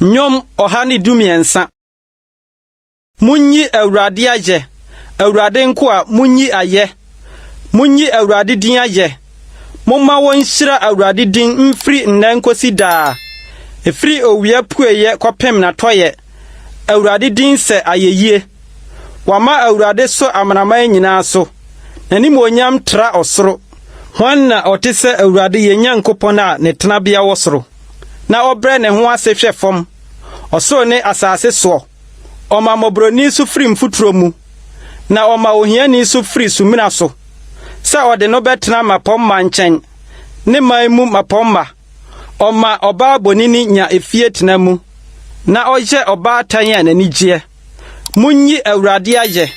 Nyom ohani dumiensa. Munyi Awurade aye. Awurade nko a munyi aye. Munyi Awurade din aye. Momma wonhyira Awurade din mfiri nnankosi daa. Efiri owia pueye kwapem na toye. Awurade din se ayeyie. Wama Awurade so amanaman nyina so. Nanim onyam tra osoro. Hwanna otise Awurade ye Nyankopon a ne tenabea wosoro. Na obre ne ho ase hwe fom. Osoro ne asase so. Oma mobroni su firi mfuturo mu. Na oma ohiani su firi sumina so. Sa ode no betena mapomma nchen. Ne maimu mapomma. Oma oba bonini nya efie tena mu. Na oje oba tanya na nigye. Munyi Awurade aye.